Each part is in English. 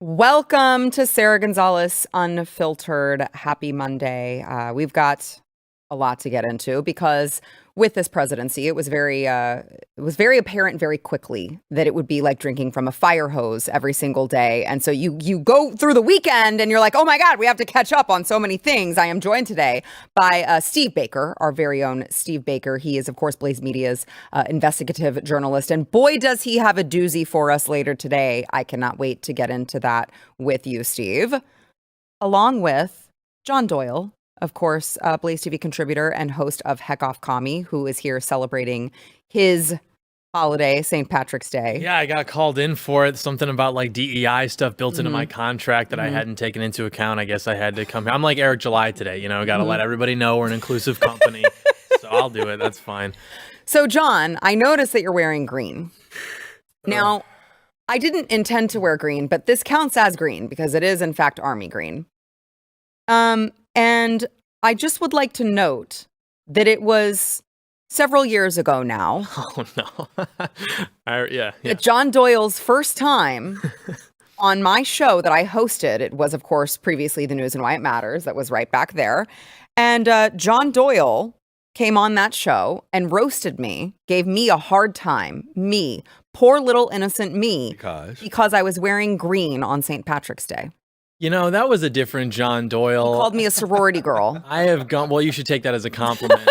Welcome to Sara Gonzales Unfiltered. Happy Monday. We've got a lot to get into because with this presidency, it was very apparent very quickly that it would be like drinking from a fire hose every single day. And so you go through the weekend and you're like, oh my God, we have to catch up on so many things. I am joined today by Steve Baker, our very own Steve Baker. He is, of course, Blaze Media's investigative journalist. And boy, does he have a doozy for us later today. I cannot wait to get into that with you, Steve. Along with John Doyle, of course, Blaze TV contributor and host of Heck Off Commie, who is here celebrating his holiday, St. Patrick's Day. Yeah, I got called in for it. Something about like DEI stuff built into my contract that I hadn't taken into account. I guess I had to come here. I'm like Eric July today, you know, got to let everybody know we're an inclusive company. So I'll do it. That's fine. So, John, I noticed that you're wearing green. Now, I didn't intend to wear green, but this counts as green because it is, in fact, army green. And I just would like to note that it was several years ago now. Oh, no. Yeah. That John Doyle's first time on my show that I hosted. It was, of course, previously The News and Why It Matters. That was right back there. And John Doyle came on that show and roasted me, gave me a hard time. Me, poor little innocent me. Because I was wearing green on St. Patrick's Day. You know, that was a different John Doyle. He called me a sorority girl. I have gone, well, you should take that as a compliment.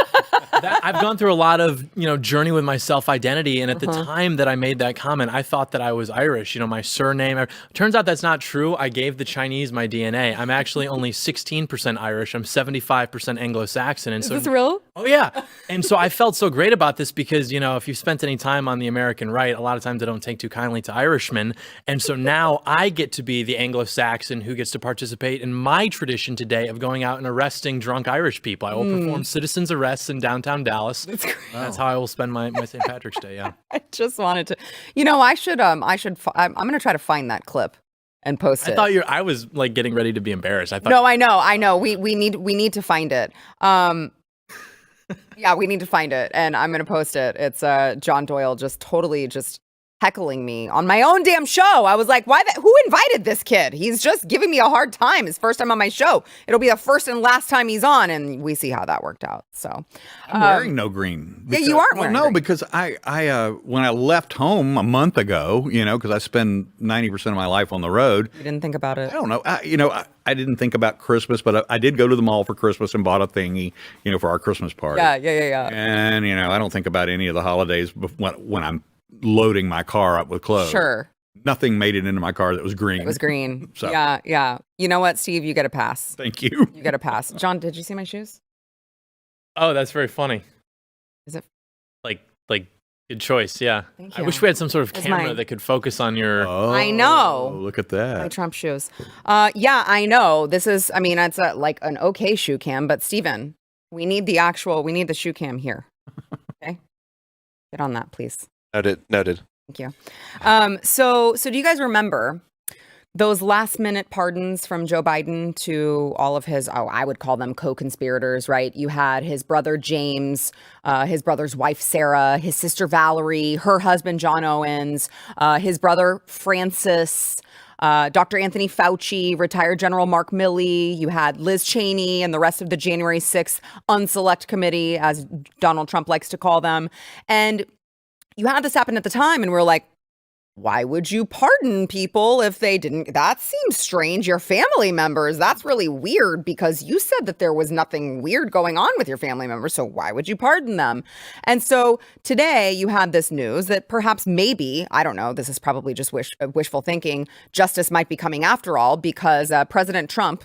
I've gone through a lot of, journey with my self-identity. And at the time that I made that comment, I thought that I was Irish, my surname. Turns out that's not true. I gave the Chinese my DNA. I'm actually only 16% Irish. I'm 75% Anglo-Saxon. And Is this real? Oh, yeah. And so I felt so great about this because, if you've spent any time on the American right, a lot of times I don't take too kindly to Irishmen. And so now I get to be the Anglo-Saxon who gets to participate in my tradition today of going out and arresting drunk Irish people. I will perform citizen's arrests in downtown Dallas. That's great. That's how I will spend my St. Patrick's Day. Yeah. I just wanted to, I'm going to try to find that clip and post it. I was like getting ready to be embarrassed. No, I know. We need to find it. Yeah, we need to find it and I'm going to post it. It's John Doyle just totally just heckling me on my own damn show. I was like, who invited this kid? He's just giving me a hard time. His first time on my show. It'll be the first and last time he's on, and we see how that worked out. So I'm wearing no green. Because, yeah, you aren't wearing green. Because I when I left home a month ago, because I spend 90% of my life on the road. You didn't think about it? I don't know. I didn't think about Christmas, but I did go to the mall for Christmas and bought a thingy, for our Christmas party. Yeah. And, I don't think about any of the holidays when I'm loading my car up with clothes. Sure. Nothing made it into my car that was green. It was green. So. Yeah. You know what, Steve? You get a pass. Thank you. You get a pass. John, did you see my shoes? Oh, that's very funny. Is it? Like good choice, yeah. Thank you. I wish we had some sort of camera that could focus on your... Oh, I know. Look at that. My Trump shoes. Yeah, I know. This is, it's like an okay shoe cam, but Steven, we need the shoe cam here. Okay? Get on that, please. Noted. Thank you. So do you guys remember those last minute pardons from Joe Biden to all of his, I would call them co-conspirators, right? You had his brother James, his brother's wife Sarah, his sister Valerie, her husband John Owens, his brother Francis, Dr. Anthony Fauci, retired General Mark Milley. You had Liz Cheney and the rest of the January 6th Unselect Committee, as Donald Trump likes to call them. And you had this happen at the time, and we're like, why would you pardon people if they didn't? That seems strange. Your family members, that's really weird because you said that there was nothing weird going on with your family members. So why would you pardon them? And so today you had this news that perhaps maybe, I don't know, this is probably just wishful thinking, justice might be coming after all because President Trump,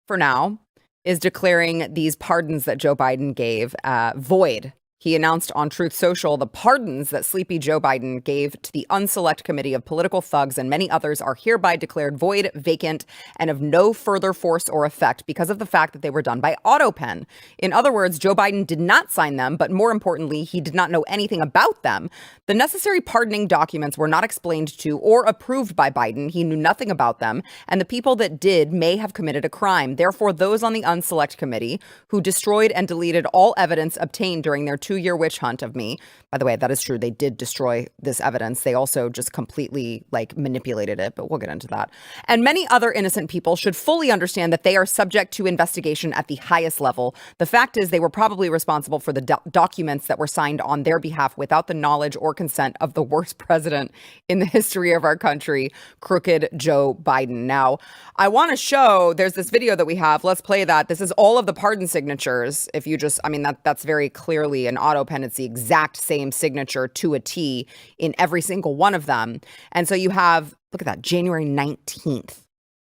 for now, is declaring these pardons that Joe Biden gave void. he announced on Truth Social the pardons that sleepy Joe Biden gave to the unselect committee of political thugs and many others are hereby declared void, vacant, and of no further force or effect because of the fact that they were done by Autopen. In other words, Joe Biden did not sign them, but more importantly, he did not know anything about them. The necessary pardoning documents were not explained to or approved by Biden. He knew nothing about them, and the people that did may have committed a crime. Therefore, those on the unselect committee who destroyed and deleted all evidence obtained during their 2-year witch hunt of me. By the way, that is true. They did destroy this evidence. They also just completely manipulated it, but we'll get into that. And many other innocent people should fully understand that they are subject to investigation at the highest level. The fact is they were probably responsible for the documents that were signed on their behalf without the knowledge or consent of the worst president in the history of our country, crooked Joe Biden. Now, I want to show, there's this video that we have. Let's play that. This is all of the pardon signatures. If you just, that's very clearly an Autopen. It's the exact same signature to a T in every single one of them. And so you have, look at that, January 19th.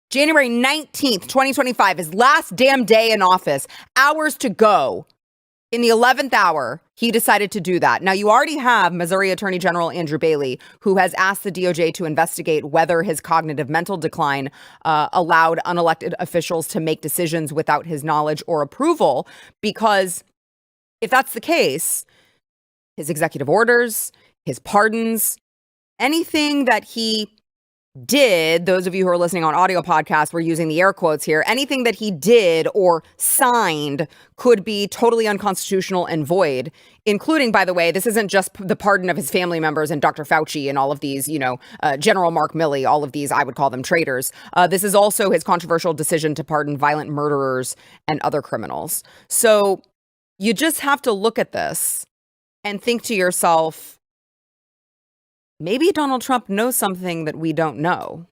January 19th, 2025, his last damn day in office, hours to go. In the 11th hour, he decided to do that. Now, you already have Missouri Attorney General Andrew Bailey, who has asked the DOJ to investigate whether his cognitive mental decline allowed unelected officials to make decisions without his knowledge or approval. Because if that's the case, his executive orders, his pardons, anything that he did, those of you who are listening on audio podcasts, we're using the air quotes here, anything that he did or signed could be totally unconstitutional and void, including, by the way, this isn't just the pardon of his family members and Dr. Fauci and all of these, General Mark Milley, all of these, I would call them traitors. This is also his controversial decision to pardon violent murderers and other criminals. So you just have to look at this and think to yourself, maybe Donald Trump knows something that we don't know.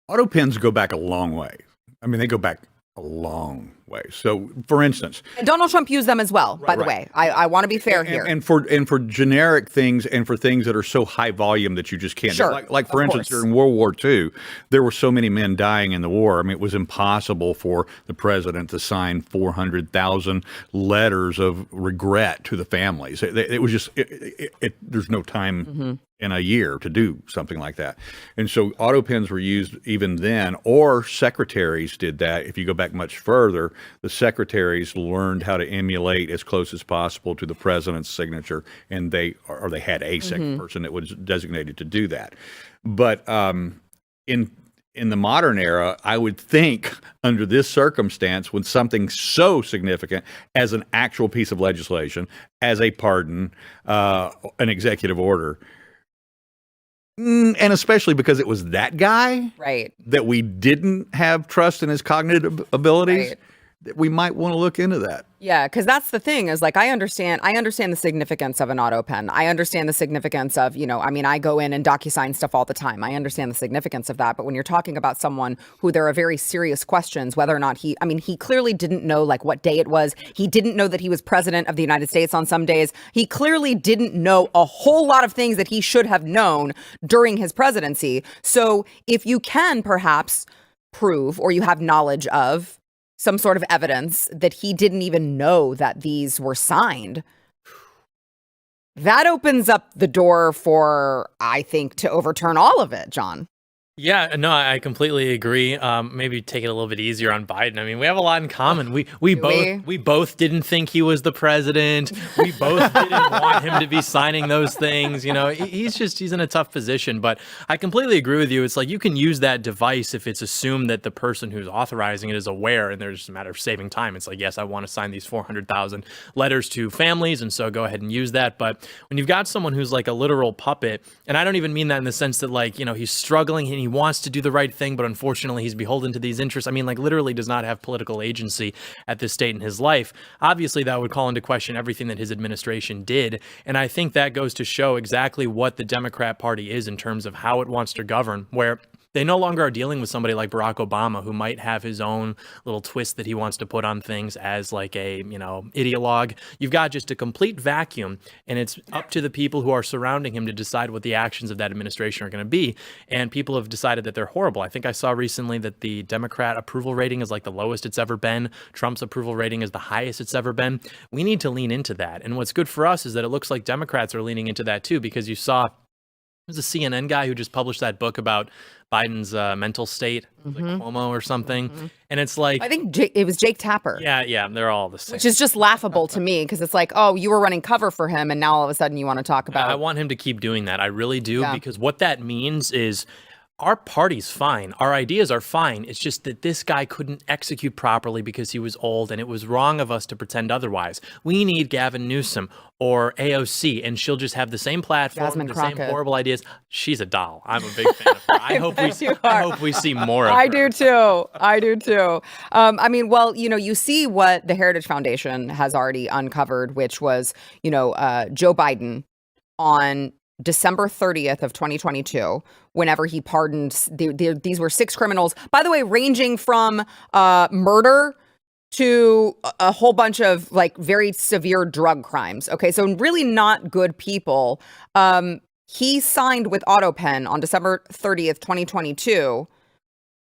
Autopens go back a long way. They go back a long way. So, for instance, and Donald Trump used them as well, by the way. I want to be fair here. And for generic things and for things that are so high volume that you just can't. Sure, like for instance, during World War II, there were so many men dying in the war. It was impossible for the president to sign 400,000 letters of regret to the families. It was just, there's no time in a year to do something like that. And so Autopens were used even then, or secretaries did that. If you go back much further, the secretaries learned how to emulate as close as possible to the president's signature, and they had a second person that was designated to do that. But in the modern era, I would think under this circumstance, when something so significant as an actual piece of legislation, as a pardon, an executive order, and especially because it was that guy, right, that we didn't have trust in his cognitive abilities, right, that we might want to look into that. Yeah, because that's the thing is I understand the significance of an Autopen. I understand the significance of, I go in and DocuSign stuff all the time. I understand the significance of that. But when you're talking about someone who there are very serious questions, whether or not he clearly didn't know what day it was. He didn't know that he was president of the United States on some days. He clearly didn't know a whole lot of things that he should have known during his presidency. So if you can perhaps prove, or you have knowledge of, some sort of evidence that he didn't even know that these were signed, that opens up the door for, I think, to overturn all of it, John. Yeah, no, I completely agree. Maybe take it a little bit easier on Biden. We have a lot in common. We both didn't think he was the president. We both didn't want him to be signing those things. He's in a tough position. But I completely agree with you. It's you can use that device if it's assumed that the person who's authorizing it is aware, and there's just a matter of saving time. It's yes, I want to sign these 400,000 letters to families, and so go ahead and use that. But when you've got someone who's a literal puppet, and I don't even mean that in the sense that he's struggling and he wants to do the right thing, but unfortunately he's beholden to these interests. Literally does not have political agency at this state in his life. Obviously, that would call into question everything that his administration did. And I think that goes to show exactly what the Democrat Party is in terms of how it wants to govern, where They no longer are dealing with somebody like Barack Obama, who might have his own little twist that he wants to put on things as like a, ideologue. You've got just a complete vacuum, and it's up to the people who are surrounding him to decide what the actions of that administration are going to be. And people have decided that they're horrible. I think I saw recently that the Democrat approval rating is like the lowest it's ever been. Trump's approval rating is the highest it's ever been. We need to lean into that. And what's good for us is that it looks like Democrats are leaning into that too, because you saw there's a CNN guy who just published that book about Biden's mental state, like Cuomo or something. And it's like, I think it was Jake Tapper. Yeah, they're all the same. Which is just laughable to me, because it's like, oh, you were running cover for him, and now all of a sudden you want to talk about. I want him to keep doing that. I really do, because what that means is our party's fine. Our ideas are fine. It's just that this guy couldn't execute properly because he was old, and it was wrong of us to pretend otherwise. We need Gavin Newsom or AOC, and she'll just have the same platform, Jasmine the Crockett. same horrible ideas. She's a doll. I'm a big fan of her. I hope we see more of her. I do too. I mean, well, you see what the Heritage Foundation has already uncovered, which was, Joe Biden on December 30th of 2022, whenever he pardoned, these were 6 criminals, by the way, ranging from murder to a whole bunch of like very severe drug crimes. Okay, so really not good people. He signed with Autopen on December 30th, 2022,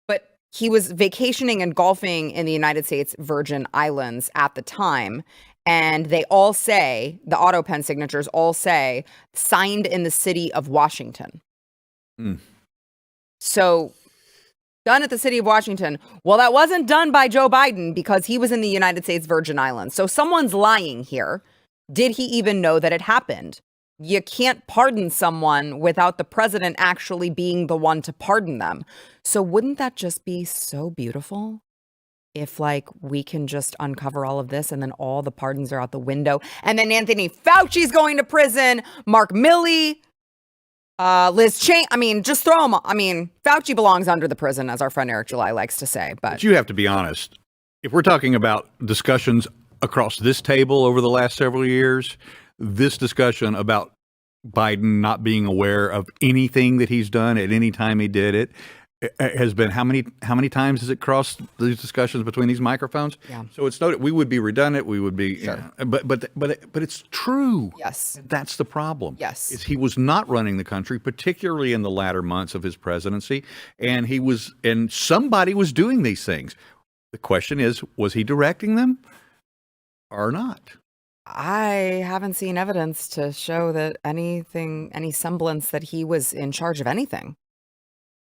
but he was vacationing and golfing in the United States Virgin Islands at the time. And they all say, the Autopen signatures all say, signed in the city of Washington. So, done at the city of Washington. Well, that wasn't done by Joe Biden because he was in the United States Virgin Islands. So someone's lying here. Did he even know that it happened? You can't pardon someone without the president actually being the one to pardon them. So wouldn't that just be so beautiful? If like we can just uncover all of this and then all the pardons are out the window, and then Anthony Fauci's going to prison, Mark Milley, Liz Cheney. I mean, just throw them. I mean, Fauci belongs under the prison, as our friend Eric July likes to say. But you have to be honest. If we're talking about discussions across this table over the last several years, this discussion about Biden not being aware of anything that he's done at any time he did it has been how many times has it crossed these discussions between these microphones? Yeah. So it's noted we would be redundant. We would be, Sure. but it's true. Yes. That's the problem. Yes. Is he was not running the country, particularly in the latter months of his presidency, and somebody was doing these things. The question is, was he directing them or not? I haven't seen evidence to show that any semblance that he was in charge of anything.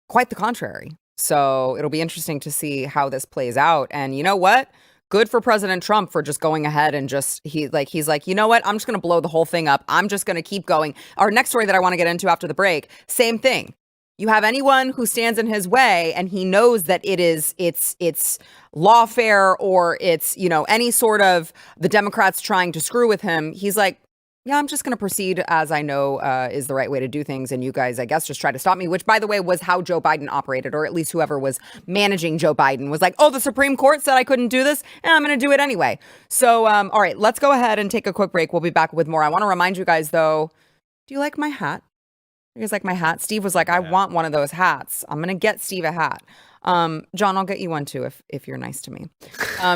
Quite the contrary. So it'll be interesting to see how this plays out. And you know what? Good for President Trump for just going ahead and he's like, you know what? I'm just going to blow the whole thing up. I'm just going to keep going. Our next story that I want to get into after the break, same thing. You have anyone who stands in his way and he knows that it's lawfare or it's, any sort of the Democrats trying to screw with him. He's like, yeah, I'm just going to proceed as I know is the right way to do things. And you guys, I guess, just try to stop me, which, by the way, was how Joe Biden operated, or at least whoever was managing Joe Biden was like, oh, the Supreme Court said I couldn't do this, and I'm going to do it anyway. So, all right, let's go ahead and take a quick break. We'll be back with more. I want to remind you guys, though, do you like my hat? You guys like my hat? Steve was like, I want one of those hats. I'm going to get Steve a hat. John, I'll get you one too if you're nice to me.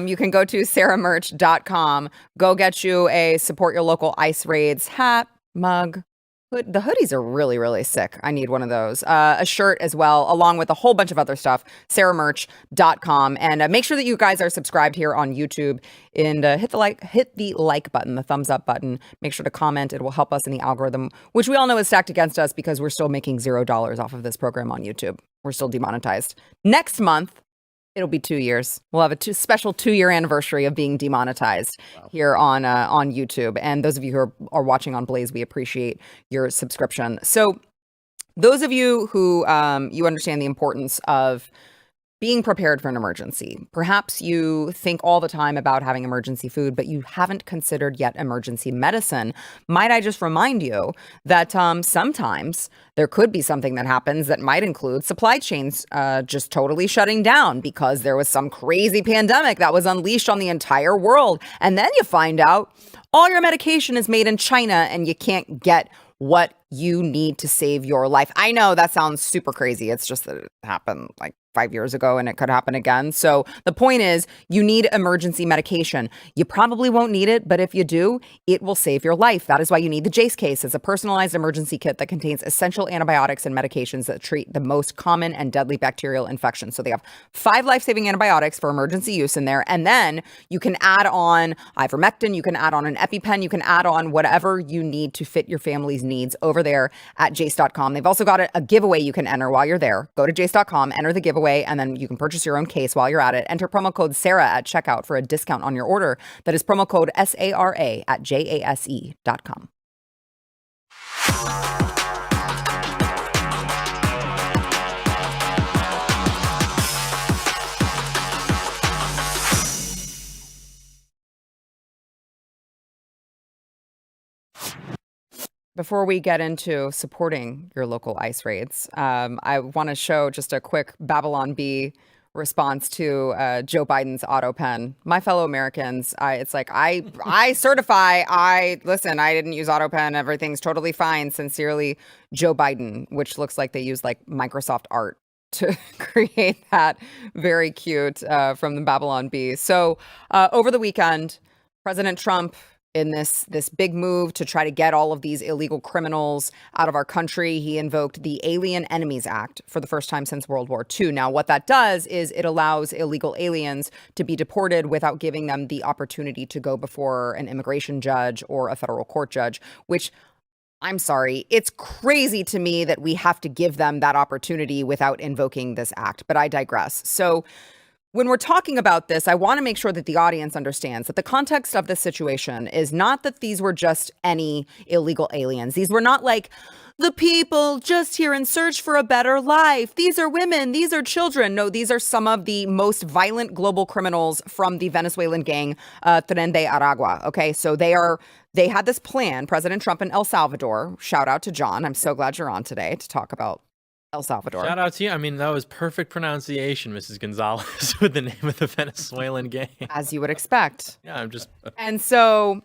You can go to saramerch.com. Go get you a support your local ICE raids hat, mug. The hoodies are really, really sick. I need one of those. A shirt as well, along with a whole bunch of other stuff. saramerch.com. And make sure that you guys are subscribed here on YouTube and hit the like button, the thumbs up button. Make sure to comment. It will help us in the algorithm, which we all know is stacked against us because we're still making $0 off of this program on YouTube. We're still demonetized. Next month, it'll be 2 years. We'll have a special 2-year anniversary of being demonetized here on YouTube. And those of you who are watching on Blaze, we appreciate your subscription. So those of you who you understand the importance of being prepared for an emergency. Perhaps you think all the time about having emergency food, but you haven't considered yet emergency medicine. Might I just remind you that sometimes there could be something that happens that might include supply chains just totally shutting down because there was some crazy pandemic that was unleashed on the entire world. And then you find out all your medication is made in China and you can't get what you need to save your life. I know that sounds super crazy. It's just that it happened like 5 years ago and it could happen again. So the point is, you need emergency medication. You probably won't need it, but if you do, it will save your life. That is why you need the Jace case. It's a personalized emergency kit that contains essential antibiotics and medications that treat the most common and deadly bacterial infections. So they have 5 life-saving antibiotics for emergency use in there. And then you can add on ivermectin, you can add on an EpiPen, you can add on whatever you need to fit your family's needs over there at jace.com. They've also got a giveaway you can enter while you're there. Go to jace.com, enter the giveaway, and then you can purchase your own case while you're at it. Enter promo code Sarah at checkout for a discount on your order. That is promo code SARA at jase.com. Before we get into supporting your local ICE raids, I want to show just a quick Babylon Bee response to Joe Biden's Autopen. My fellow Americans, it's like I certify. Listen. I didn't use Autopen. Everything's totally fine. Sincerely, Joe Biden. Which looks like they used like Microsoft Art to create that. Very cute from the Babylon Bee. So over the weekend, President Trump, in this big move to try to get all of these illegal criminals out of our country, he invoked the Alien Enemies Act for the first time since World War II. Now, what that does is it allows illegal aliens to be deported without giving them the opportunity to go before an immigration judge or a federal court judge, which, I'm sorry, it's crazy to me that we have to give them that opportunity without invoking this act, but I digress. So when we're talking about this, I want to make sure that the audience understands that the context of this situation is not that these were just any illegal aliens. These were not like the people just here in search for a better life. These are women. These are children. No, these are some of the most violent global criminals from the Venezuelan gang, Tren de Aragua. Okay, so they had this plan, President Trump in El Salvador. Shout out to John. I'm so glad you're on today to talk about El Salvador. Shout out to you. I mean, that was perfect pronunciation, Mrs. Gonzalez, with the name of the Venezuelan gang. As you would expect. Yeah, I'm just... And so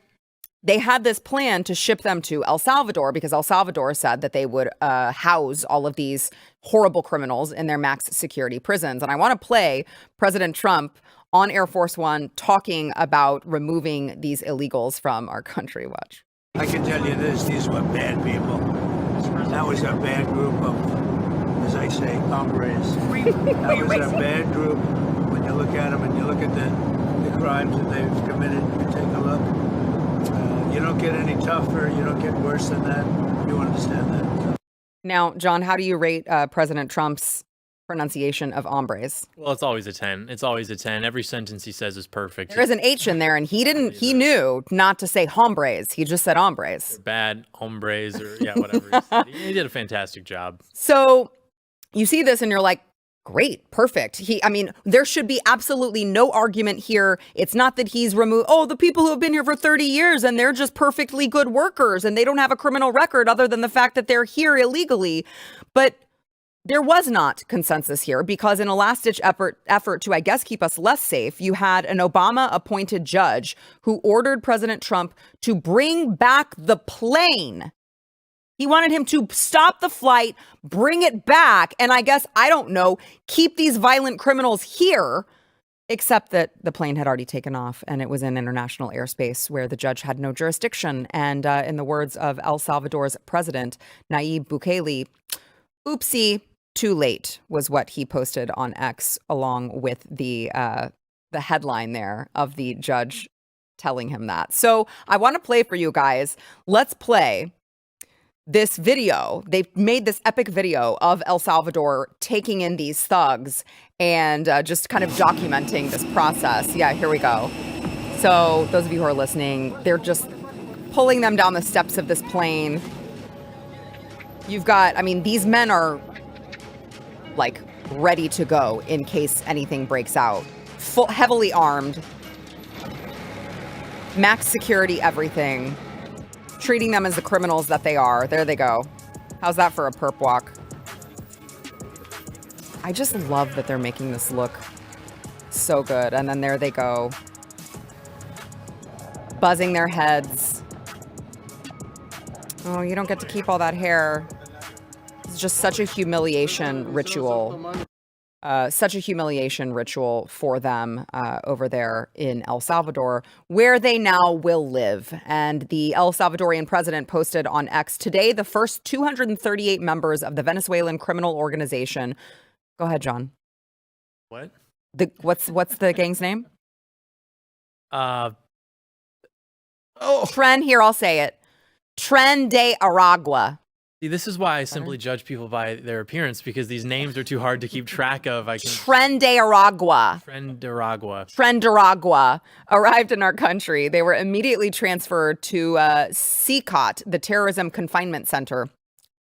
they had this plan to ship them to El Salvador because El Salvador said that they would house all of these horrible criminals in their max security prisons. And I want to play President Trump on Air Force One talking about removing these illegals from our country. Watch. I can tell you this, these were bad people. That was a bad group of, as I say, hombres. That was a bad group. When you look at them and you look at the crimes that they've committed, you take a look. You don't get any tougher. You don't get worse than that. You understand that. Now, John, how do you rate President Trump's pronunciation of hombres? Well, it's always a 10. It's always a 10. Every sentence he says is perfect. There is an H in there, and he knew not to say hombres. He just said hombres. Bad hombres, or yeah, whatever he said. He did a fantastic job. So you see this and you're like, great, perfect. There should be absolutely no argument here. It's not that he's removed, the people who have been here for 30 years and they're just perfectly good workers and they don't have a criminal record other than the fact that they're here illegally. But there was not consensus here because in a last-ditch effort to, I guess, keep us less safe, you had an Obama-appointed judge who ordered President Trump to bring back the plane. He wanted him to stop the flight, bring it back, and I guess, I don't know, keep these violent criminals here, except that the plane had already taken off and it was in international airspace where the judge had no jurisdiction. And in the words of El Salvador's president, Nayib Bukele, oopsie, too late was what he posted on X along with the headline there of the judge telling him that. So I want to play for you guys. Let's play this video. They've made this epic video of El Salvador taking in these thugs and just kind of documenting this process. Yeah, here we go. So those of you who are listening, they're just pulling them down the steps of this plane. You've got, these men are like ready to go in case anything breaks out. Heavily armed, max security, everything. Treating them as the criminals that they are. There they go. How's that for a perp walk? I just love that they're making this look so good. And then there they go. Buzzing their heads. Oh, you don't get to keep all that hair. It's just such a humiliation ritual. Such a humiliation ritual for them over there in El Salvador, where they now will live. And the El Salvadorian president posted on X today the first 238 members of the Venezuelan criminal organization. Go ahead, John. What? What's the gang's name? Oh, Tren, here, I'll say it. Tren de Aragua. see, this is why I simply judge people by their appearance, because these names are too hard to keep track of. Tren de Aragua. Tren de Aragua. Tren de Aragua arrived in our country. They were immediately transferred to CCOT, the Terrorism Confinement Center,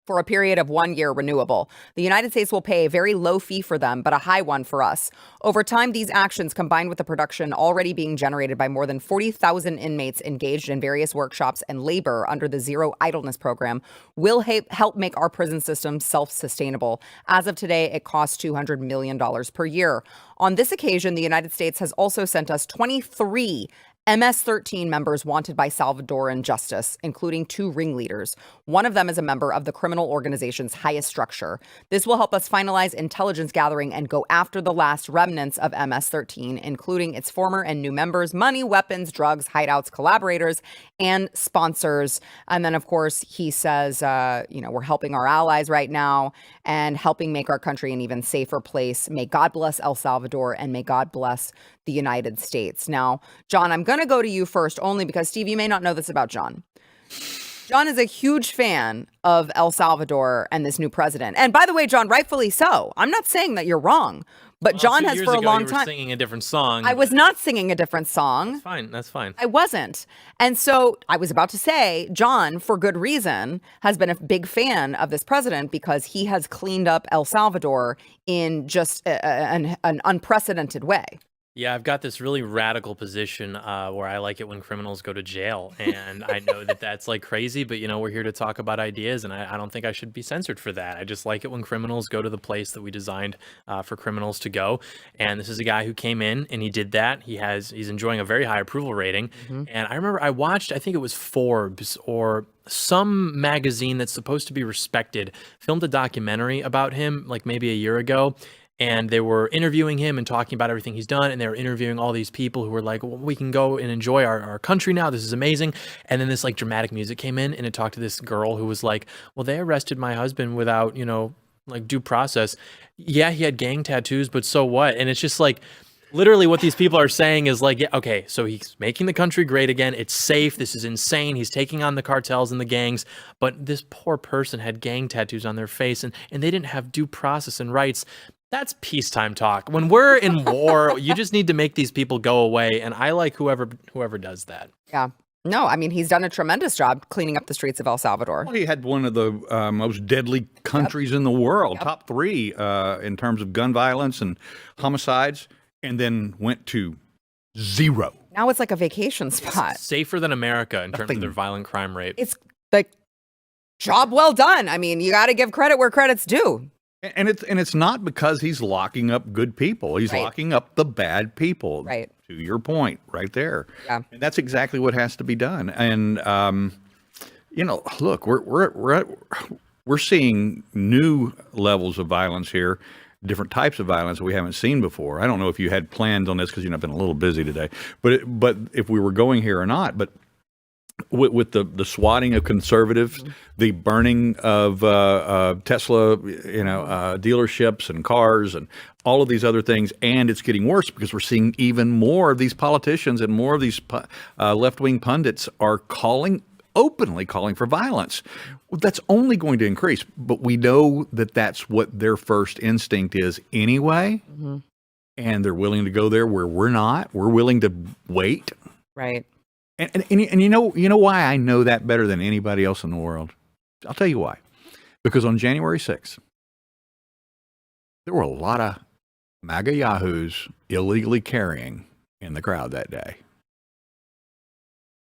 for a period of 1 year renewable. The United States will pay a very low fee for them, but a high one for us. Over time, these actions, combined with the production already being generated by more than 40,000 inmates engaged in various workshops and labor under the Zero Idleness program, will help make our prison system self-sustainable. As of today, it costs $200 million per year. On this occasion, the United States has also sent us 23 MS-13 members wanted by Salvadoran justice, including 2 ringleaders. One of them is a member of the criminal organization's highest structure. This will help us finalize intelligence gathering and go after the last remnants of MS-13, including its former and new members, money, weapons, drugs, hideouts, collaborators, and sponsors. And then, of course, he says, we're helping our allies right now and helping make our country an even safer place. May God bless El Salvador, and may God bless the United States. Now, John, I'm going to go to you first, only because, Steve, you may not know this about John. John is a huge fan of El Salvador and this new president. And by the way, John, rightfully so. I'm not saying that you're wrong, but Well, John 2 has years for a ago, long you were time. singing a different song. I was not singing a different song. That's fine. That's fine. I wasn't. And so I was about to say, John, for good reason, has been a big fan of this president because he has cleaned up El Salvador in just an unprecedented way. Yeah, I've got this really radical position where I like it when criminals go to jail. And I know that that's like crazy, but we're here to talk about ideas, and I don't think I should be censored for that. I just like it when criminals go to the place that we designed for criminals to go. And this is a guy who came in and he did that. He's enjoying a very high approval rating. And I remember I watched, I think it was Forbes or some magazine that's supposed to be respected, filmed a documentary about him like maybe a year ago. And they were interviewing him and talking about everything he's done. And they were interviewing all these people who were like, well, we can go and enjoy our country now. This is amazing. And then this like dramatic music came in and it talked to this girl who was like, well, they arrested my husband without, like due process. Yeah, he had gang tattoos, but so what? And it's just like, literally what these people are saying is like, yeah, okay, so he's making the country great again. It's safe. This is insane. He's taking on the cartels and the gangs. But this poor person had gang tattoos on their face and they didn't have due process and rights. That's peacetime talk. When we're in war, you just need to make these people go away. And I like whoever does that. Yeah. No, I mean, he's done a tremendous job cleaning up the streets of El Salvador. Well, he had one of the most deadly countries in the world, top 3 in terms of gun violence and homicides, and then went to 0. Now it's like a vacation spot. It's safer than America in terms of their violent crime rate. It's like, job well done. I mean, you got to give credit where credit's due. And it's not because he's locking up good people. He's locking up the bad people. Right. To your point, right there. Yeah. And that's exactly what has to be done. And look, we're seeing new levels of violence here, different types of violence we haven't seen before. I don't know if you had plans on this because I've been a little busy today. But if we were going here or not, but. With the swatting of conservatives, the burning of Tesla, dealerships and cars and all of these other things, and it's getting worse because we're seeing even more of these politicians and more of these left-wing pundits are openly calling for violence. Well, that's only going to increase, but we know that that's what their first instinct is anyway, and they're willing to go there where we're not. We're willing to wait. Right. And you know why I know that better than anybody else in the world? I'll tell you why. Because on January 6th, there were a lot of MAGA yahoos illegally carrying in the crowd that day.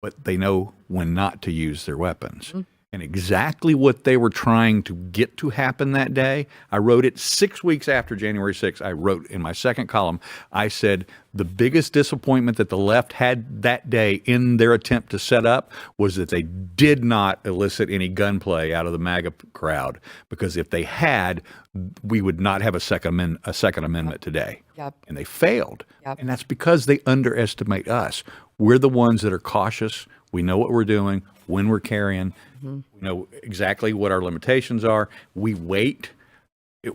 But they know when not to use their weapons. and exactly what they were trying to get to happen that day. I wrote it 6 weeks after January 6th. I wrote in my second column, I said, the biggest disappointment that the left had that day in their attempt to set up was that they did not elicit any gunplay out of the MAGA crowd, because if they had, we would not have a Second Amendment today. Yep. And they failed. Yep. And that's because they underestimate us. We're the ones that are cautious. We know what we're doing, when we're carrying. We know exactly what our limitations are. We wait.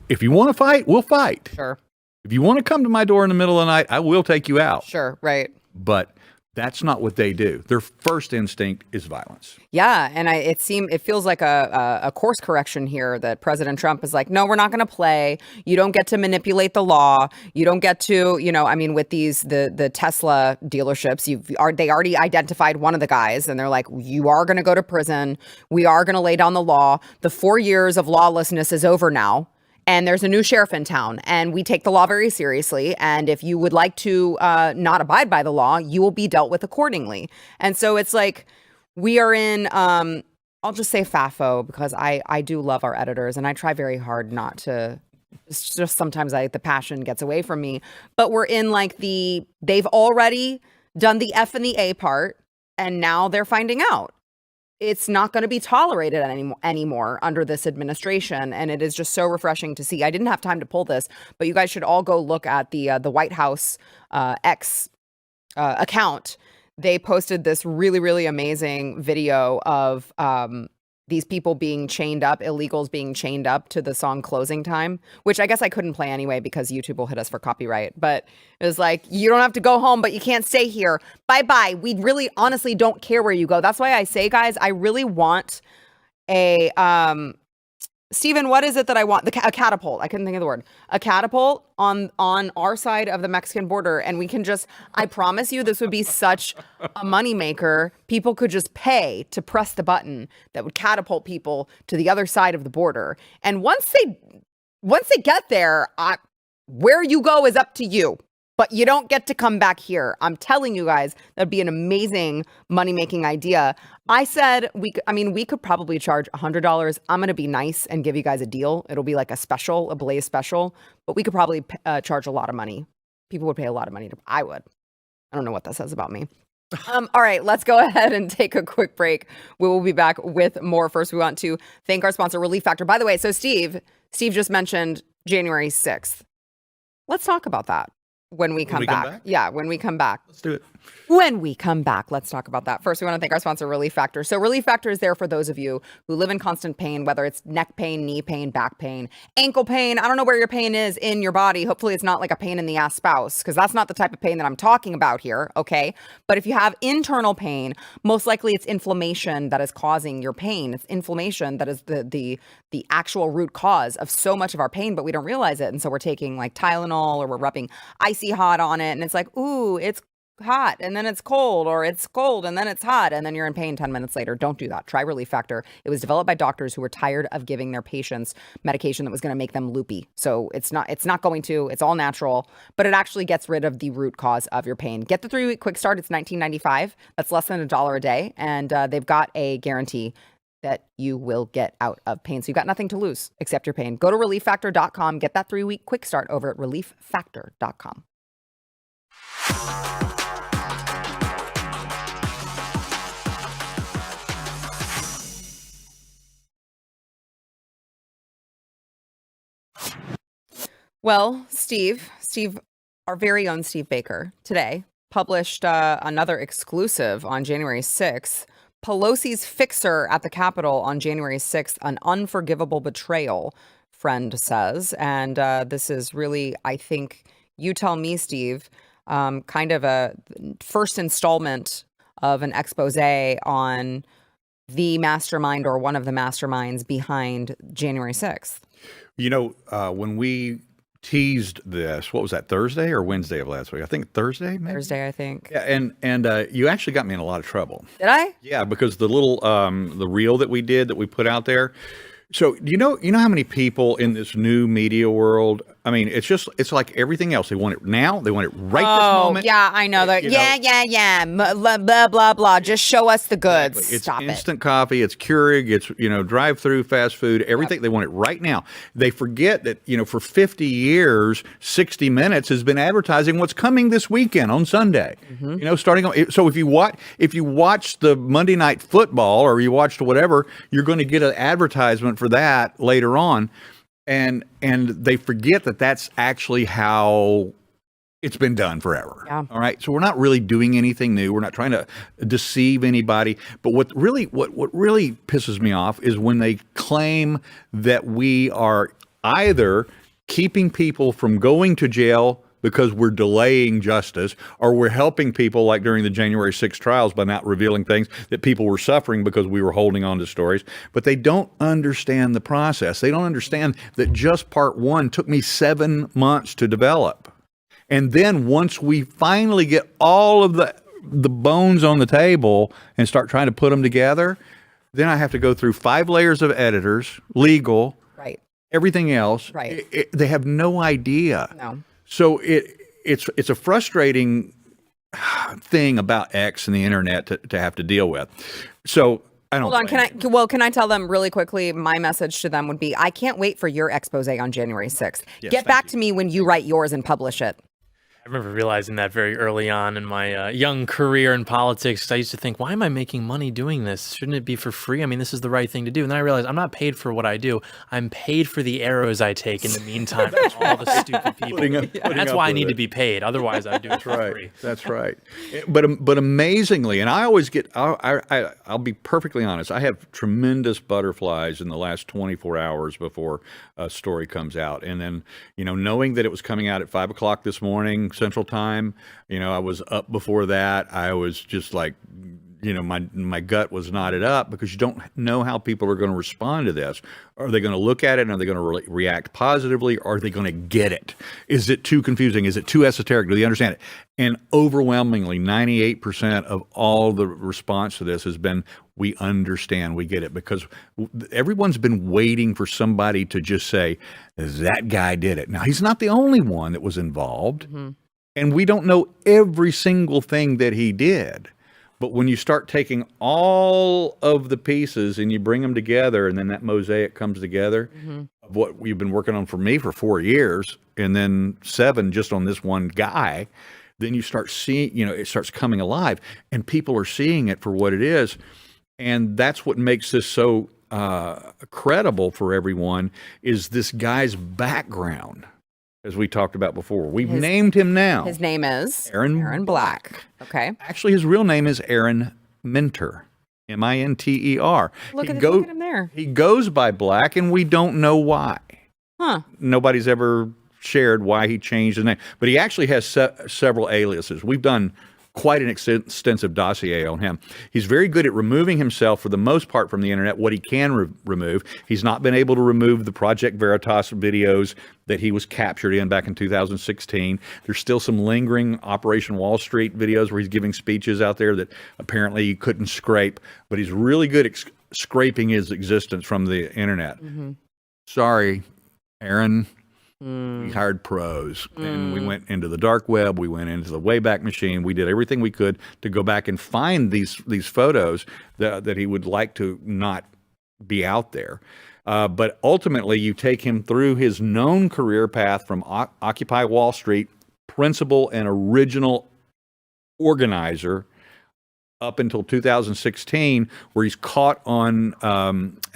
If you want to fight, we'll fight. Sure. If you want to come to my door in the middle of the night, I will take you out. Sure. Right. But that's not what they do. Their first instinct is violence. Yeah, and it feels like a course correction here that President Trump is like, no, we're not going to play. You don't get to manipulate the law. You don't get to, with the Tesla dealerships, they already identified one of the guys, and they're like, you are going to go to prison. We are going to lay down the law. The 4 years of lawlessness is over now. And there's a new sheriff in town, and we take the law very seriously. And if you would like to not abide by the law, you will be dealt with accordingly. And so it's like we are in, I'll just say FAFO, because I do love our editors, and I try very hard not to. It's just sometimes the passion gets away from me. But we're in like they've already done the F and the A part, and now they're finding out. It's not going to be tolerated anymore under this administration. And it is just so refreshing to see. I didn't have time to pull this, but you guys should all go look at the White House X account. They posted this really, really amazing video of these people being chained up, illegals being chained up to the song Closing Time, which I guess I couldn't play anyway because YouTube will hit us for copyright. But it was like, you don't have to go home, but you can't stay here. Bye-bye. We really honestly don't care where you go. That's why I say, guys, I really want a Stephen, what is it that I want? A catapult. I couldn't think of the word. A catapult on our side of the Mexican border. And we can just, I promise you, this would be such a moneymaker. People could just pay to press the button that would catapult people to the other side of the border. And once they get there, where you go is up to you. But you don't get to come back here. I'm telling you guys, that'd be an amazing money-making idea. I said we could probably charge $100. I'm going to be nice and give you guys a deal. It'll be like a Blaze special, but we could probably charge a lot of money. People would pay a lot of money. I would. I don't know what that says about me. All right, let's go ahead and take a quick break. We will be back with more. First, we want to thank our sponsor, Relief Factor. By the way, so Steve just mentioned January 6th. Let's talk about that. When we come back. Yeah, when we come back. Let's do it. When we come back, let's talk about that. First, we want to thank our sponsor, Relief Factor. So Relief Factor is there for those of you who live in constant pain, whether it's neck pain, knee pain, back pain, ankle pain. I don't know where your pain is in your body. Hopefully it's not like a pain in the ass spouse, because that's not the type of pain that I'm talking about here, okay? But if you have internal pain, most likely it's inflammation that is causing your pain. It's inflammation that is the actual root cause of so much of our pain, but we don't realize it. And so we're taking like Tylenol, or we're rubbing icy hot on it, and it's like, ooh, it's hot and then it's cold, or it's cold and then it's hot, and then you're in pain 10 minutes later. Don't do that. Try Relief Factor. It was developed by doctors who were tired of giving their patients medication that was going to make them loopy. So it's not going to. It's all natural, but it actually gets rid of the root cause of your pain. Get the 3-week quick start. It's $19.95. That's less than $1 a day, and they've got a guarantee that you will get out of pain. So you've got nothing to lose except your pain. Go to relieffactor.com. Get that 3-week quick start over at relieffactor.com. Well, Steve, our very own Steve Baker, today published another exclusive on January 6th. Pelosi's fixer at the Capitol on January 6th, an unforgivable betrayal, friend says. And this is really, I think, you tell me, Steve, kind of a first installment of an expose on the mastermind, or one of the masterminds behind January 6th. You know, when we teased this, what was that, Thursday or Wednesday of last week? I think Thursday, maybe? Thursday, I think. Yeah, and you actually got me in a lot of trouble. Did I? Yeah, because the little the reel that we did, that we put out there. So you know how many people in this new media world I mean, it's like everything else. They want it now. They want it right this moment. Yeah, I know that. You know? Yeah. Blah, blah, blah. Just show us the goods. Exactly. It's Stop instant coffee. It's Keurig. It's, drive-through fast food, everything. They want it right now. They forget that, for 50 years, 60 Minutes has been advertising what's coming this weekend on Sunday. Starting on. So if you watch the Monday Night Football or you watched whatever, you're going to get an advertisement for that later on. And they forget that that's actually how it's been done forever. Yeah. All right. So we're not really doing anything new. We're not trying to deceive anybody. But what really pisses me off is when they claim that we are either keeping people from going to jail because we're delaying justice, or we're helping people like during the January 6th trials by not revealing things that people were suffering because we were holding on to stories. But they don't understand the process. They don't understand that just part one took me 7 months to develop. And then once we finally get all of the bones on the table and start trying to put them together, then I have to go through 5 layers of editors, legal, right, everything else. Right. They have no idea. No. So it's a frustrating thing about X and the internet to have to deal with. So I don't. Hold on. Can I tell them really quickly? My message to them would be: I can't wait for your expose on January 6th. Yes, Get back to me when you write yours and publish it. I remember realizing that very early on in my young career in politics. I used to think, why am I making money doing this? Shouldn't it be for free? I mean, this is the right thing to do. And then I realized I'm not paid for what I do. I'm paid for the arrows I take in the meantime from all the stupid people. That's why I need to be paid. Otherwise, I'd do it for free. That's right. But amazingly, and I always get, I'll be perfectly honest, I have tremendous butterflies in the last 24 hours before a story comes out. And then, knowing that it was coming out at 5 o'clock this morning, Central Time, I was up before that. I was just like, my gut was knotted up because you don't know how people are going to respond to this. Are they going to look at it and are they going to react positively? Or are they going to get it? Is it too confusing? Is it too esoteric? Do they understand it? And overwhelmingly, 98% of all the response to this has been, we understand, we get it, because everyone's been waiting for somebody to just say, that guy did it. Now, he's not the only one that was involved. Mm-hmm. And we don't know every single thing that he did. But when you start taking all of the pieces and you bring them together, and then that mosaic comes together of what we've been working on for me for 4 years, and then 7 just on this one guy, then you start seeing, it starts coming alive, and people are seeing it for what it is. And that's what makes this so credible for everyone, is this guy's background. As we talked about before, we've named him now. His name is Aaron Black. Okay. Actually, his real name is Aaron Minter, Minter. Look at him there. He goes by Black, and we don't know why. Huh? Nobody's ever shared why he changed his name, but he actually has several aliases. We've done quite an extensive dossier on him. He's very good at removing himself, for the most part, from the internet, what he can remove. He's not been able to remove the Project Veritas videos that he was captured in back in 2016. There's still some lingering Operation Wall Street videos where he's giving speeches out there that apparently he couldn't scrape, but he's really good at scraping his existence from the internet. Mm-hmm. Sorry, Aaron. We hired pros, and we went into the dark web. We went into the Wayback Machine. We did everything we could to go back and find these photos that he would like to not be out there. But ultimately, you take him through his known career path from Occupy Wall Street, principal and original organizer, up until 2016, where he's caught on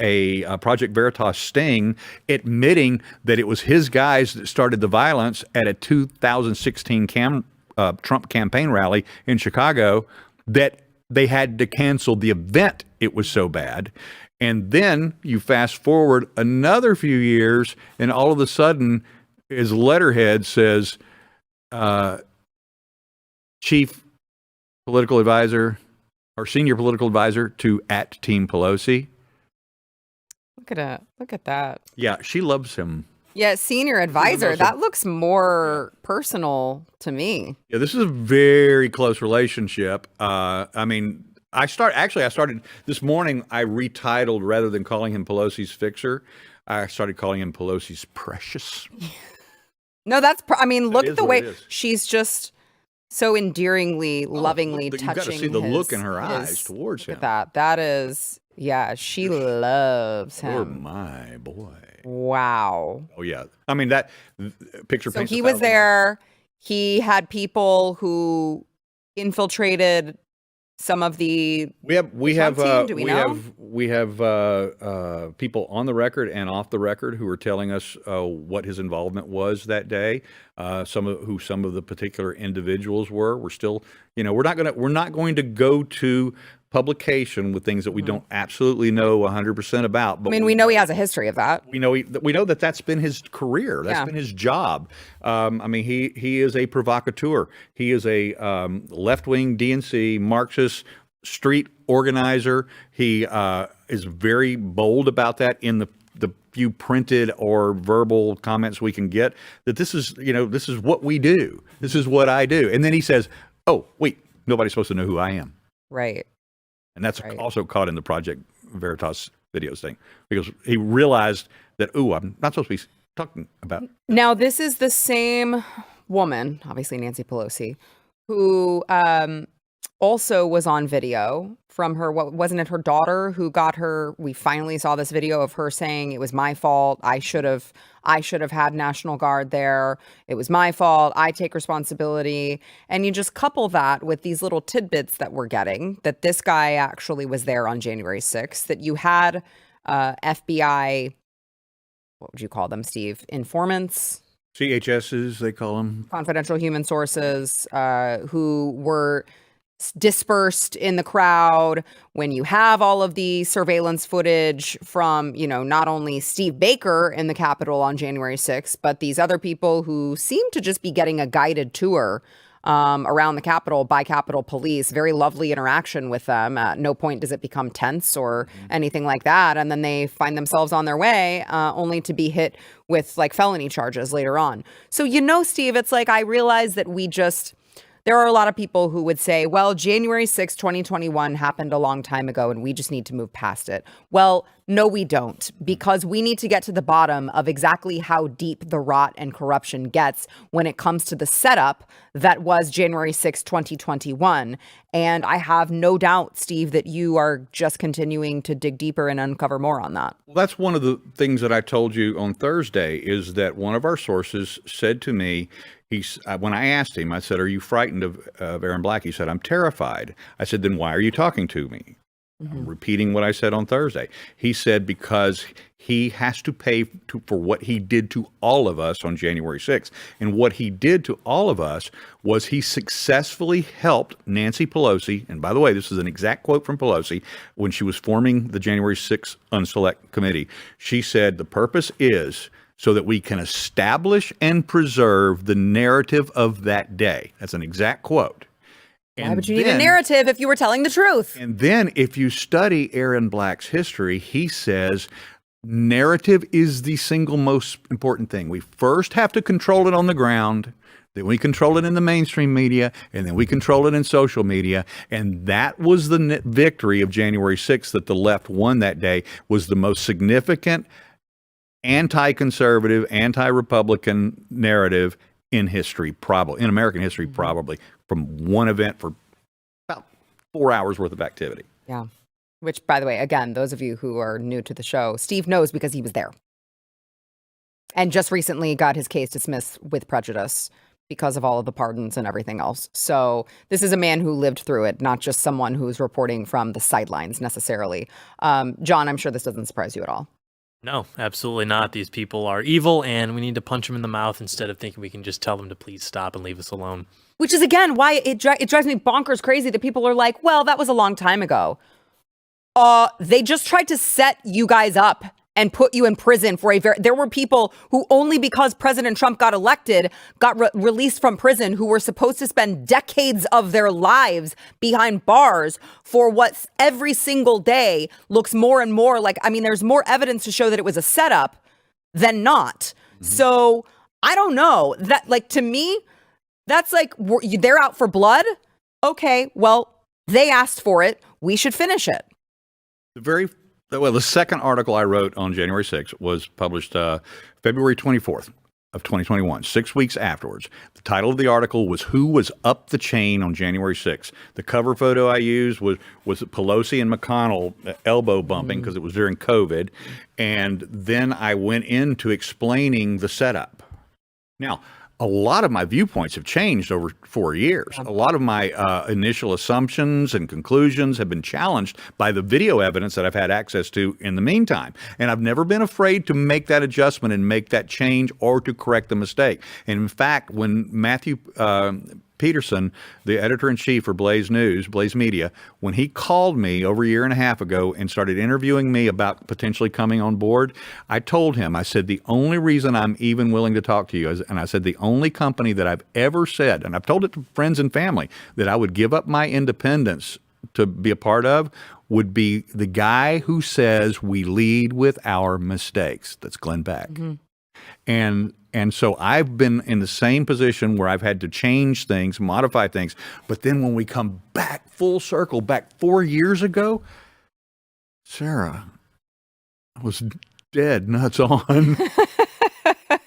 a Project Veritas sting, admitting that it was his guys that started the violence at a 2016 Trump campaign rally in Chicago, that they had to cancel the event. It was so bad. And then you fast forward another few years, and all of a sudden, his letterhead says, Chief Political Advisor, or Senior Political Advisor to @Team Pelosi. Look at that. Yeah, she loves him. Yeah, Senior Advisor. That looks more personal to me. Yeah, this is a very close relationship. I mean, I started this morning, I retitled, rather than calling him Pelosi's fixer, I started calling him Pelosi's precious. No, I mean, look at the way is. she's just so endearingly, lovingly You've got to touching see the look in his- her eyes his- towards look him. at that. That is, yeah, she loves You're him. my boy. Wow. Oh yeah. I mean that picture. So paints he a was thousand words. there. He had people who infiltrated some of the. We have Trump team, do we know? we have people on the record and off the record who are telling us what his involvement was that day. Some of the particular individuals were. We're still, we're not going to go to publication with things that we don't absolutely know 100% about. But I mean, we know he has a history of that. We know that that's been his career. That's been his job. I mean, he is a provocateur. He is a left-wing DNC Marxist street organizer. He is very bold about that in the few printed or verbal comments we can get. That this is what we do. This is what I do. And then he says, "Oh, wait, nobody's supposed to know who I am." Right. And that's also caught in the Project Veritas videos thing, because he realized that, I'm not supposed to be talking about. Now, this is the same woman, obviously Nancy Pelosi, who also was on video from her, wasn't it her daughter who got her, we finally saw this video of her saying, it was my fault, I should have had National Guard there, it was my fault, I take responsibility. And you just couple that with these little tidbits that we're getting, that this guy actually was there on January 6th, that you had FBI, what would you call them, Steve? Informants? CHSs, they call them. Confidential human sources who were dispersed in the crowd. When you have all of the surveillance footage from, not only Steve Baker in the Capitol on January 6th, but these other people who seem to just be getting a guided tour around the Capitol by Capitol Police. Very lovely interaction with them. At no point does it become tense or anything like that. And then they find themselves on their way only to be hit with felony charges later on. So, Steve, it's I realize that there are a lot of people who would say, well, January 6, 2021 happened a long time ago and we just need to move past it. Well, no, we don't, because we need to get to the bottom of exactly how deep the rot and corruption gets when it comes to the setup that was January 6, 2021. And I have no doubt, Steve, that you are just continuing to dig deeper and uncover more on that. Well, that's one of the things that I told you on Thursday, is that one of our sources said to me, when I asked him, I said, "Are you frightened of Aaron Black?" He said, "I'm terrified." I said, "Then why are you talking to me?" I'm repeating what I said on Thursday. He said, because he has to pay for what he did to all of us on January 6th. And what he did to all of us was he successfully helped Nancy Pelosi. And by the way, this is an exact quote from Pelosi when she was forming the January 6th Unselect Committee. She said, "The purpose is so that we can establish and preserve the narrative of that day." That's an exact quote. Why would you need a narrative if you were telling the truth? And then if you study Aaron Black's history, he says narrative is the single most important thing. We first have to control it on the ground, then we control it in the mainstream media, and then we control it in social media. And that was the victory of January 6th that the left won that day, was the most significant anti-conservative, anti-Republican narrative in history, probably in American history, probably, from one event for about 4 hours worth of activity. Yeah. Which, by the way, again, those of you who are new to the show, Steve knows because he was there. And just recently got his case dismissed with prejudice because of all of the pardons and everything else. So this is a man who lived through it, not just someone who's reporting from the sidelines necessarily. John, I'm sure this doesn't surprise you at all. No, absolutely not. These people are evil, and we need to punch them in the mouth instead of thinking we can just tell them to please stop and leave us alone. Which is, again, why it drives me bonkers crazy that people are like, well, that was a long time ago. They just tried to set you guys up and put you in prison for there were people who only because President Trump got elected, got released from prison, who were supposed to spend decades of their lives behind bars for what every single day looks more and more like, there's more evidence to show that it was a setup than not. So I don't know that, to me, that's they're out for blood. Okay, well, they asked for it. We should finish it. The second article I wrote on January 6th was published February 24th. of 2021, 6 weeks afterwards. The title of the article was "Who Was Up the Chain on January 6th?" The cover photo I used was Pelosi and McConnell elbow bumping because it was during COVID. And then I went into explaining the setup. Now, a lot of my viewpoints have changed over 4 years. A lot of my initial assumptions and conclusions have been challenged by the video evidence that I've had access to in the meantime. And I've never been afraid to make that adjustment and make that change or to correct the mistake. And in fact, when Matthew Peterson, the editor-in-chief for Blaze Media, when he called me over a year and a half ago and started interviewing me about potentially coming on board, I told him, I said, the only reason I'm even willing to talk to you is, and I said, the only company that I've ever said, and I've told it to friends and family, that I would give up my independence to be a part of would be the guy who says we lead with our mistakes. That's Glenn Beck. And so I've been in the same position where I've had to change things, modify things. But then when we come back full circle, back 4 years ago, Sarah, I was dead nuts on.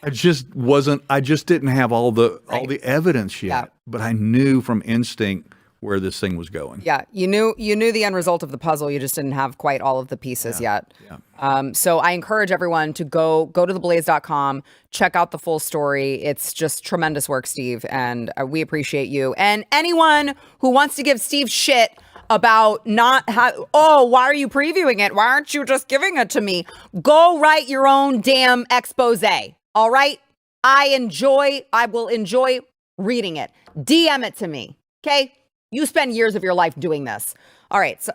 I just didn't have all the evidence yet. Yeah. But I knew from instinct where this thing was going. Yeah, you knew the end result of the puzzle. You just didn't have quite all of the pieces yet. Yeah. So I encourage everyone to go to theblaze.com, check out the full story. It's just tremendous work, Steve, and we appreciate you. And anyone who wants to give Steve shit about why are you previewing it? Why aren't you just giving it to me? Go write your own damn expose. All right? I will enjoy reading it. DM it to me. Okay? You spend years of your life doing this. All right. So,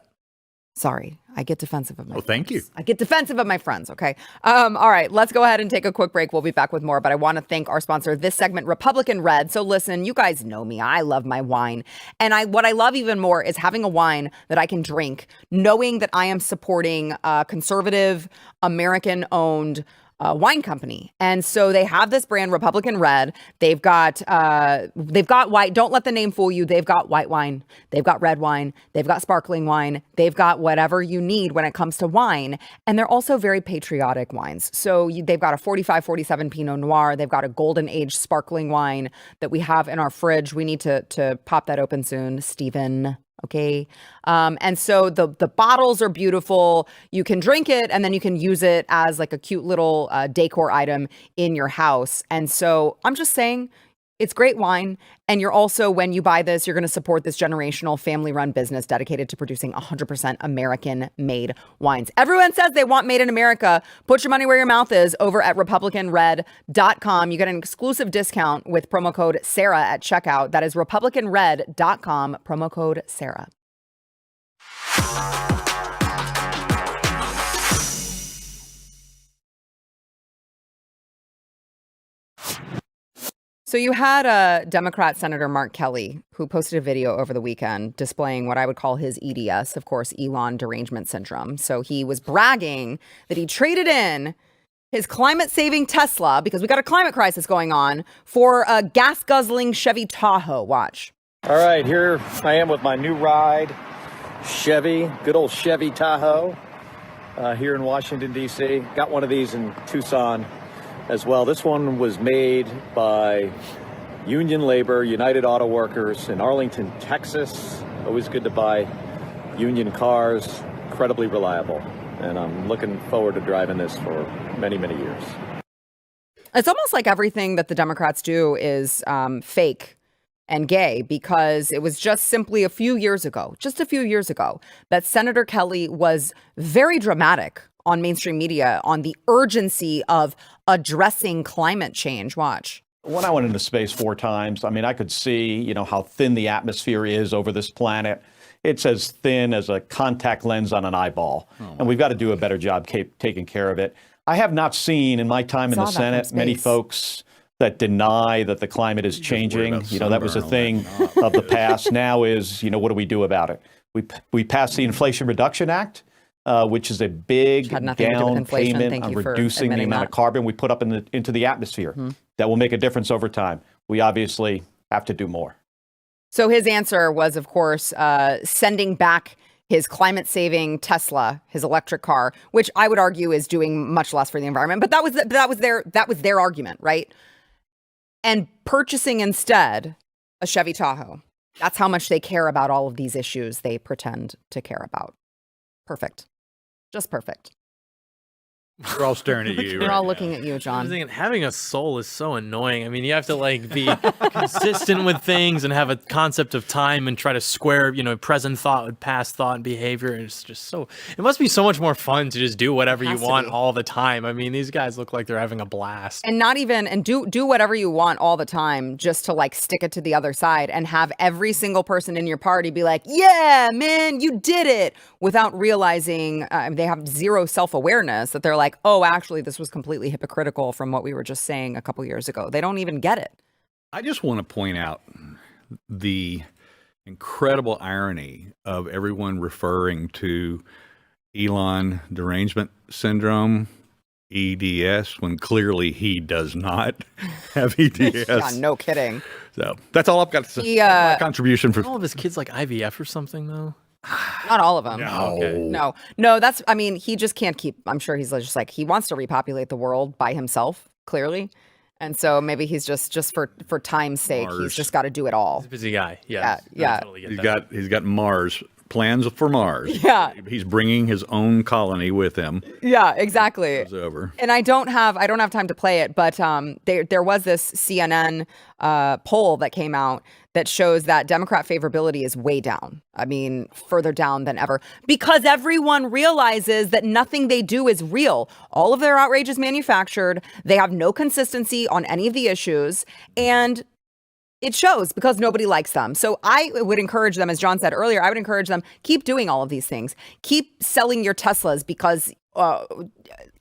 sorry, I get defensive of my friends. Thank you. I get defensive of my friends. Okay. All right. Let's go ahead and take a quick break. We'll be back with more. But I want to thank our sponsor this segment, Republican Red. So listen, you guys know me. I love my wine. And what I love even more is having a wine that I can drink, knowing that I am supporting a conservative, American-owned wine company. And so they have this brand, Republican Red. They've got white. Don't let the name fool you. They've got white wine. They've got red wine. They've got sparkling wine. They've got whatever you need when it comes to wine. And they're also very patriotic wines. So they've got a 45, 47 Pinot Noir. They've got a golden aged sparkling wine that we have in our fridge. We need to pop that open soon, Stephen. Okay. And so the bottles are beautiful. You can drink it and then you can use it as like a cute little decor item in your house. And so I'm just saying it's great wine. And you're also, when you buy this, you're going to support this generational family run business dedicated to producing 100% American made wines. Everyone says they want made in America. Put your money where your mouth is over at republicanred.com. You get an exclusive discount with promo code Sarah at checkout. That is republicanred.com, promo code Sarah. So you had Democrat Senator Mark Kelly, who posted a video over the weekend displaying what I would call his EDS, of course, Elon derangement syndrome. So he was bragging that he traded in his climate-saving Tesla, because we got a climate crisis going on, for a gas-guzzling Chevy Tahoe. Watch. All right, here I am with my new ride, Chevy, good old Chevy Tahoe, here in Washington, D.C. Got one of these in Tucson as well. This one was made by Union Labor, United Auto Workers in Arlington, Texas. Always good to buy Union cars, incredibly reliable. And I'm looking forward to driving this for many, many years. It's almost like everything that the Democrats do is fake and gay, because it was just simply a few years ago, that Senator Kelly was very dramatic on mainstream media on the urgency of addressing climate change. Watch. When I went into space 4 times, I mean, I could see, how thin the atmosphere is over this planet. It's as thin as a contact lens on an eyeball. And we've got to do a better job taking care of it. I have not seen in my time in the Senate many folks that deny that the climate is changing. That was a thing of the past. Now is, what do we do about it? We passed the Inflation Reduction Act, which is a big down payment on reducing the amount of carbon we put up into the atmosphere. That will make a difference over time. We obviously have to do more. So his answer was, of course, sending back his climate-saving Tesla, his electric car, which I would argue is doing much less for the environment. But that was their argument, right? and purchasing instead a Chevy Tahoe. That's how much they care about all of these issues they pretend to care about. Perfect. Just perfect. We're all staring at you. We're all looking at you, I was John. thinking, having a soul is so annoying. I mean, you have to like be consistent with things and have a concept of time and try to square, present thought with past thought and behavior. And it's just so, it must be so much more fun to just do whatever you want all the time. I mean, these guys look like they're having a blast. And not even, and do whatever you want all the time just to like stick it to the other side and have every single person in your party be like, yeah, man, you did it, without realizing they have zero self-awareness that they're like, oh, actually, this was completely hypocritical from what we were just saying a couple years ago. They don't even get it. I just want to point out the incredible irony of everyone referring to Elon derangement syndrome, EDS, when clearly he does not have EDS. Yeah, no kidding. So that's all I've got to say. My contribution for All of his kids like IVF or something, though. Not all of them. No. No, that's, I mean, he just can't keep, I'm sure he's just like, he wants to repopulate the world by himself, clearly. And so maybe he's just for time's sake, Mars. he's just got to do it He's all. a busy guy. Yeah. Yeah. I totally get that. he's got Mars plans for Mars. Yeah. He's bringing his own colony with him. Yeah, exactly. It's over. And I don't have time to play it, but there was this CNN poll that came out that shows that Democrat favorability is way down. I mean, further down than ever, because everyone realizes that nothing they do is real. All of their outrage is manufactured. They have no consistency on any of the issues, and it shows because nobody likes them. So I would encourage them, as John said earlier, I would encourage them, keep doing all of these things. Keep selling your Teslas because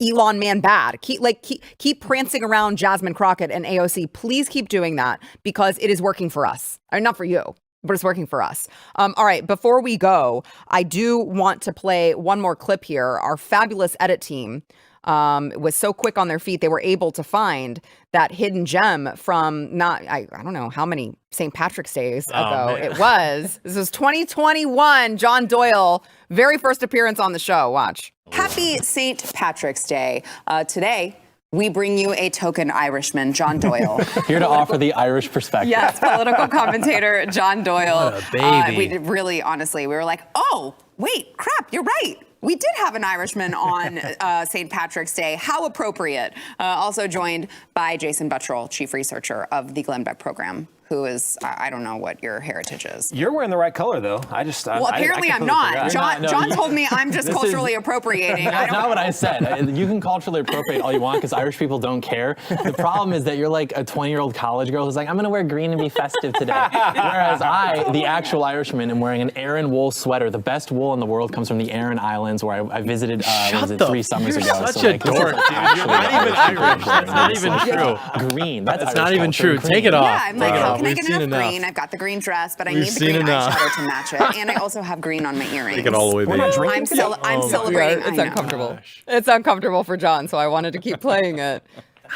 Elon man bad. Keep prancing around Jasmine Crockett and AOC. Please keep doing that because it is working for us. I mean, not for you, but it's working for us. All right, before we go, I do want to play one more clip here. Our fabulous edit team was so quick on their feet, they were able to find that hidden gem from I don't know how many St. Patrick's Days ago man. it was. This was 2021, John Doyle, very first appearance on the show. Watch. Happy St. Patrick's Day. Today, we bring you a token Irishman, John Doyle. Here to offer the Irish perspective. Yes, political commentator John Doyle. What a baby. We did really, honestly, we were like, oh, wait, crap, you're right. We did have an Irishman on St. Patrick's Day. How appropriate. Also joined by Jason Buttrell, chief researcher of the Glenn Beck program, who is, I don't know what your heritage is. You're wearing the right color, though. Well, apparently I'm not. John told me I'm just culturally appropriating. That's not what I said. You can culturally appropriate all you want because Irish people don't care. The problem is that you're like a 20-year-old college girl who's like, I'm going to wear green and be festive today. Whereas I, the actual Irishman, am wearing an Aran wool sweater. The best wool in the world comes from the Aran Islands, where I visited 3 summers ago. Such So, a dork, dude. You're not even Irish. That's not even true. Green. That's Irish not even culture, true. green. Take it off. Yeah, I'm like, Take it how off. can I We've get seen enough enough. green? I've got the green dress, but I We've need the seen green enough. eyeshadow to match it. And I also have green on my earrings. Take it all the way there. I'm celebrating. It's I know. uncomfortable. It's uncomfortable for John, so I wanted to keep playing it.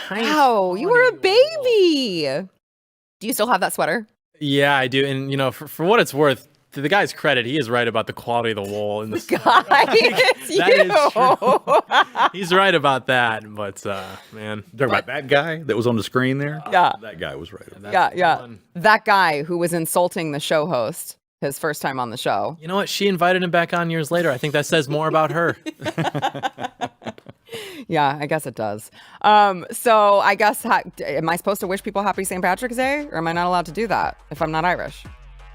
Wow, you were a baby. Do you still have that sweater? Yeah, I do. And, for what it's worth, to the guy's credit, he is right about the quality of the wool in this. Guy, it's That you. is true. He's right about that, but man. Talking about that guy that was on the screen there? Yeah. That guy was right. Yeah. Fun. That guy who was insulting the show host his first time on the show. You know what? She invited him back on years later. I think that says more about her. Yeah, I guess it does. So I guess, am I supposed to wish people happy St. Patrick's Day? Or am I not allowed to do that if I'm not Irish?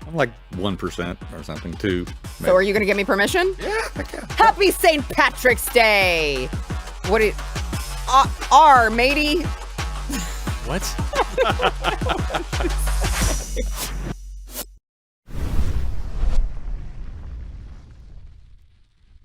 I'm like 1% or something, too. So are you going to give me permission? Yeah, heck yeah. Happy St. Patrick's Day! What do you... R, matey? What?